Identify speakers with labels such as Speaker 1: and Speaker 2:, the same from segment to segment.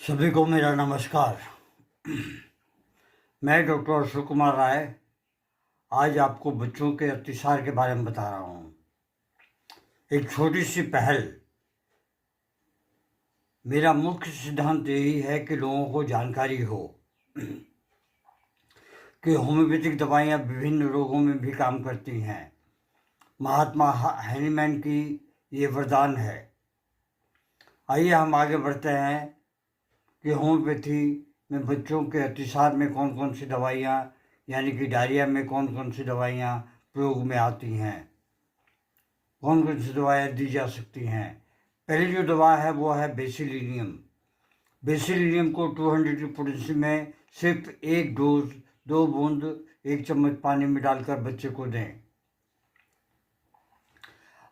Speaker 1: सभी को मेरा नमस्कार। मैं डॉक्टर अशोक कुमार राय आज आपको बच्चों के अतिसार के बारे में बता रहा हूँ। एक छोटी सी पहल। मेरा मुख्य सिद्धांत यही है कि लोगों को जानकारी हो कि होम्योपैथिक दवाइयाँ विभिन्न रोगों में भी काम करती हैं। महात्मा हैनीमैन की ये वरदान है। आइए हम आगे बढ़ते हैं कि होम्योपैथी में बच्चों के अतिसार में कौन कौन सी दवाइयाँ यानी कि डायरिया में कौन कौन सी दवाइयाँ प्रयोग में आती हैं, कौन कौन सी दवाइयाँ दी जा सकती हैं। पहली जो दवा है वो है बेसिलिनियम। बेसिलिनियम को 200 की पोटेंसी में सिर्फ एक डोज 2 बूंद 1 चम्मच पानी में डालकर बच्चे को दें।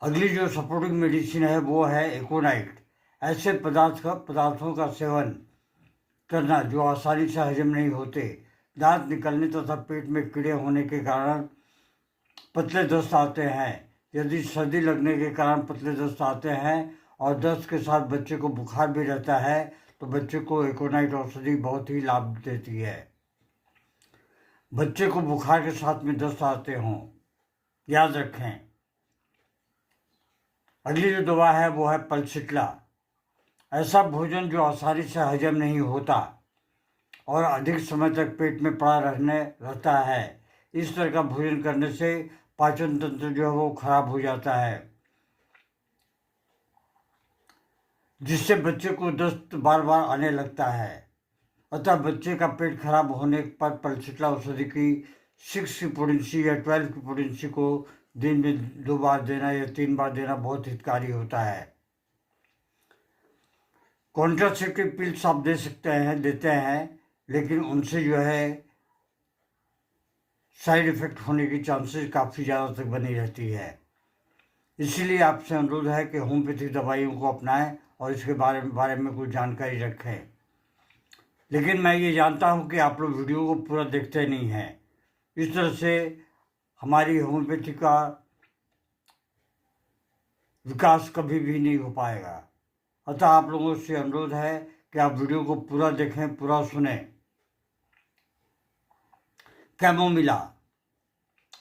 Speaker 1: अगली जो सपोर्टिंग मेडिसिन है वो है एकोनाइट। ऐसे पदार्थों का सेवन करना जो आसानी से हजम नहीं होते, दांत निकलने तथा पेट में कीड़े होने के कारण पतले दस्त आते हैं, यदि सर्दी लगने के कारण पतले दस्त आते हैं और दस्त के साथ बच्चे को बुखार भी रहता है तो बच्चे को एकोनाइट औषधि बहुत ही लाभ देती है। बच्चे को बुखार के साथ में दस्त आते हों, याद रखें। अगली जो दवा है वो है पल्सिट्ला। ऐसा भोजन जो आसानी से हजम नहीं होता और अधिक समय तक पेट में पड़ा रहता है, इस तरह का भोजन करने से पाचन तंत्र जो है वो खराब हो जाता है, जिससे बच्चे को दस्त बार बार आने लगता है। अतः बच्चे का पेट खराब होने पर पल्सिट्ला औषधि की 6 की पोटेंसी या 12 की पोटेंसी को दिन में 2 बार देना या 3 बार देना बहुत हितकारी होता है। कॉन्ट्रासेप्टिव पिल्स आप देते हैं, लेकिन उनसे जो है साइड इफ़ेक्ट होने की चांसेस काफ़ी ज़्यादा तक बनी रहती है। इसीलिए आपसे अनुरोध है कि होम्योपैथिक दवाइयों को अपनाएं और इसके बारे में कुछ जानकारी रखें। लेकिन मैं ये जानता हूँ कि आप लोग वीडियो को पूरा देखते नहीं हैं। इस तरह से हमारी होम्योपैथी का विकास कभी भी नहीं हो पाएगा। अतः आप लोगों से अनुरोध है कि आप वीडियो को पूरा देखें, पूरा सुने। कैमोमिला।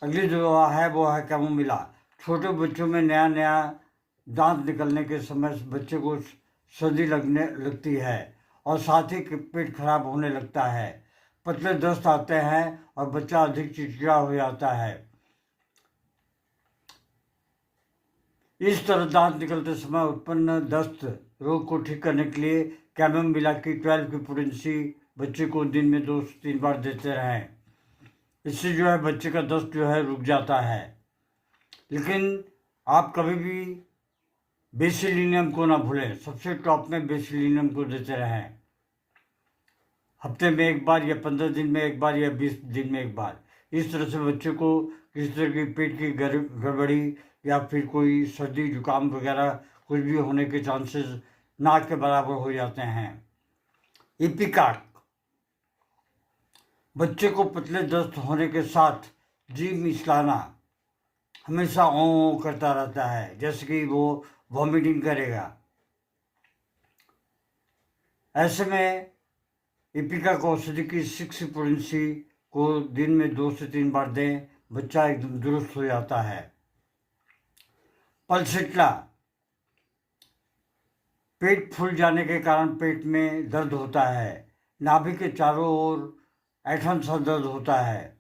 Speaker 1: अगली जो दवा है वो है कैमोमिला। छोटे बच्चों में नया दांत निकलने के समय बच्चे को सर्दी लगती है और साथ ही पेट खराब होने लगता है, पतले दस्त आते हैं और बच्चा अधिक चिड़चिड़ा हो जाता है। इस तरह दांत निकलते समय उत्पन्न दस्त रोग को ठीक करने के लिए कैमोमिला की 12 की पोटेंसी बच्चे को दिन में 2 से 3 बार देते रहें। इससे जो है बच्चे का दस्त जो है रुक जाता है। लेकिन आप कभी भी बेसिलिनियम को ना भूलें। सबसे टॉप में बेसिलिनियम को देते रहें, हफ्ते में 1 बार या 15 दिन में 1 बार या 20 दिन में 1 बार। इस तरह से बच्चे को किसी तरह की पेट की गड़बड़ी या फिर कोई सर्दी जुकाम वगैरह कुछ भी होने के चांसेस ना के बराबर हो जाते हैं। इपिकाक। बच्चे को पतले दस्त होने के साथ जीभ मिचलाना हमेशा ओ करता रहता है, जैसे कि वो वॉमिटिंग करेगा। ऐसे में इपिकाक औषधि की 6 पोटेंसी को दिन में 2 से 3 बार दें, बच्चा एकदम दुरुस्त हो जाता है। पल्सिट्ला। पेट फूल जाने के कारण पेट में दर्द होता है, नाभि के चारों ओर ऐंठन सा दर्द होता है,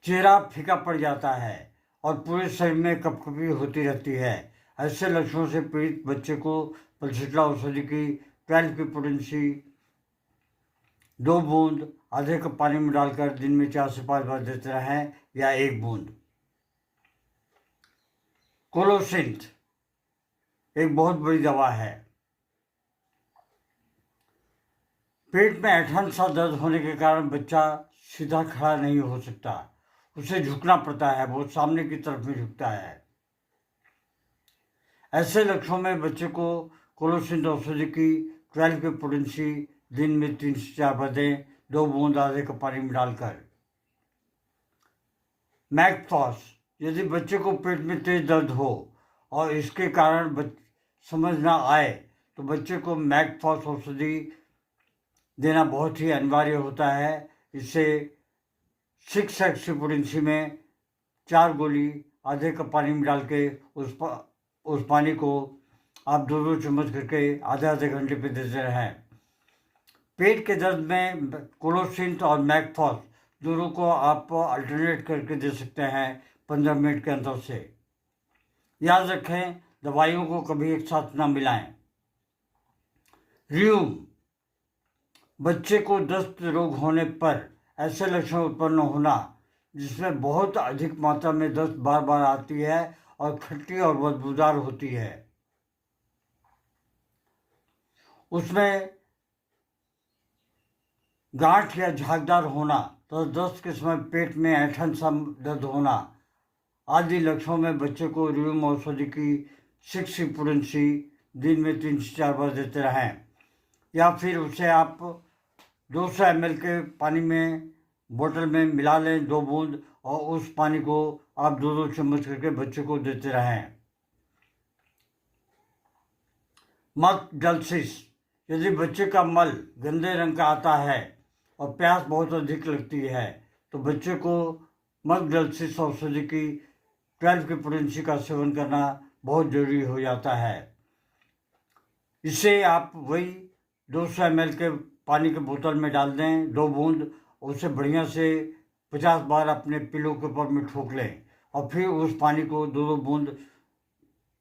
Speaker 1: चेहरा फीका पड़ जाता है और पूरे शरीर में कपकपी होती रहती है। ऐसे लक्षणों से पीड़ित बच्चे को पल्सिट्ला औषधि की 12 की पोटेंसी 2 बूंद आधे कप पानी में डालकर दिन में 4 से 5 बार देते रहें या 1 बूंद। कोलोसिंथ एक बहुत बड़ी दवा है। पेट में ऐंठन सा दर्द होने के कारण बच्चा सीधा खड़ा नहीं हो सकता, उसे झुकना पड़ता है, वो सामने की तरफ में झुकता है। ऐसे लक्षणों में बच्चे को कोलोसिंथ औषधि की 12 की पोटेंसी दिन में 3 से 4 बार दें, 2 बूंद आधे कप पानी में डालकर। मैकफॉस। यदि बच्चे को पेट में तेज दर्द हो और इसके कारण समझ ना आए तो बच्चे को मैकफॉस औषधि देना बहुत ही अनिवार्य होता है। इससे 6 एक्सीपुडेंसी में 4 गोली आधे कप पानी में डाल के उस पानी को आप 2-2 चम्मच करके आधे घंटे पे देते रहें। पेट के दर्द में कोलोसिन और मैकफॉस दोनों को आप अल्टरनेट करके दे सकते हैं 15 मिनट के अंदर से। याद रखें, दवाइयों को कभी एक साथ ना मिलाएं। र्यूम, बच्चे को दस्त रोग होने पर ऐसे लक्षण उत्पन्न होना जिसमें बहुत अधिक मात्रा में दस्त बार बार आती है और खट्टी और बदबूदार होती है। उसमें गांठ या झागदार होना तो दस्त के समय पेट में ऐंठन सा दर्द होना आदि लक्षणों में बच्चे को र्यूम औषधि की 6 एक्सीपुडेंसी दिन में 3 से 4 बार देते रहें। या फिर उसे आप 200 ml के पानी में बोतल में मिला लें 2 बूंद और उस पानी को आप 2-2 चम्मच करके बच्चे को देते रहें। मकडलसिस, यदि बच्चे का मल गंदे रंग का आता है और प्यास बहुत अधिक लगती है तो बच्चे को मकडलसिस औषधि की 12 की पोटेंसी का सेवन करना बहुत जरूरी हो जाता है। इसे आप वही 200 ml के पानी के बोतल में डाल दें 2 बूंद, उसे बढ़िया से 50 बार अपने पिलो के ऊपर में ठोक लें और फिर उस पानी को 2-2 बूंद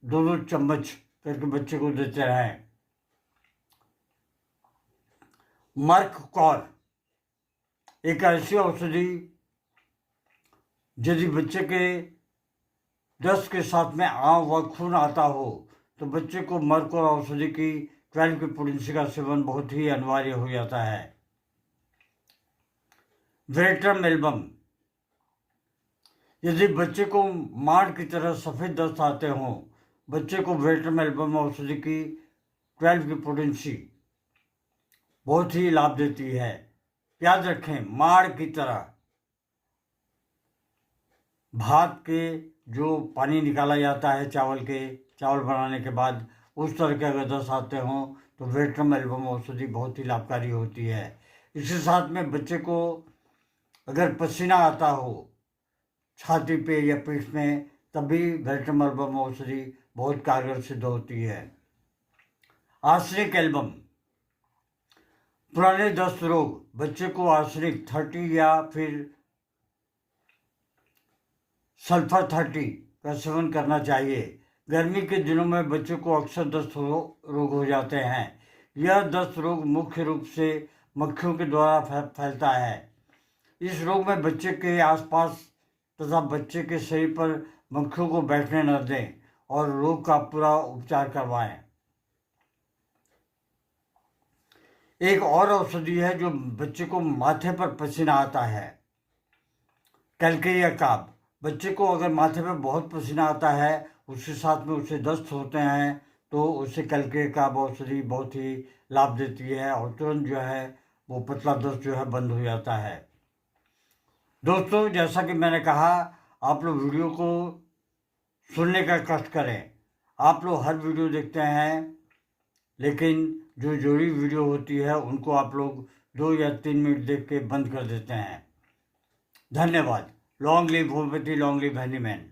Speaker 1: 2-2 चम्मच करके बच्चे को देते रहें। मर्क कॉर एक ऐसी औषधि यदि बच्चे के दस्त के साथ में आंव व खून आता हो तो बच्चे को मर्क और औषधि की 12 की पोटेंसी का सेवन बहुत ही अनिवार्य हो जाता है। वेट्रम एल्बम, यदि बच्चे को माड़ की तरह सफ़ेद दस्त आते हों बच्चे को वेट्रम एल्बम औषधि की 12 की पोटेंसी बहुत ही लाभ देती है। याद रखें, माड़ की तरह भात के जो पानी निकाला जाता है चावल बनाने के बाद, उस तरह के अगर दस्त आते हों तो वेट्रम एल्बम औषधि बहुत ही लाभकारी होती है। इसके साथ में बच्चे को अगर पसीना आता हो छाती पे या पीठ में तब भी वेट्रम एल्बम औषधि बहुत कारगर सिद्ध होती है। आर्सेनिक एल्बम, पुराने दस्त रोग, बच्चे को आर्सेनिक 30 या फिर सल्फर 30 का सेवन करना चाहिए। गर्मी के दिनों में बच्चे को अक्सर दस्त रोग हो जाते हैं। यह दस्त रोग मुख्य रूप से मक्खियों के द्वारा फैलता है। इस रोग में बच्चे के आसपास तथा बच्चे के शरीर पर मक्खियों को बैठने न दें और रोग का पूरा उपचार करवाएं। एक और औषधि है जो बच्चे को माथे पर पसीना आता है, कैलकेरिया काब। बच्चे को अगर माथे पर बहुत पसीना आता है उसके साथ में उसे दस्त होते हैं तो उसे कैलकेरिया काब औषधि बहुत ही लाभ देती है और तुरंत जो है वो पतला दस्त जो है बंद हो जाता है। दोस्तों, जैसा कि मैंने कहा, आप लोग वीडियो को सुनने का कष्ट करें। आप लोग हर वीडियो देखते हैं लेकिन जो जरूरी वीडियो होती है उनको आप लोग 2 या 3 मिनट देख के बंद कर देते हैं। धन्यवाद। Long live homeopathy, long live handyman.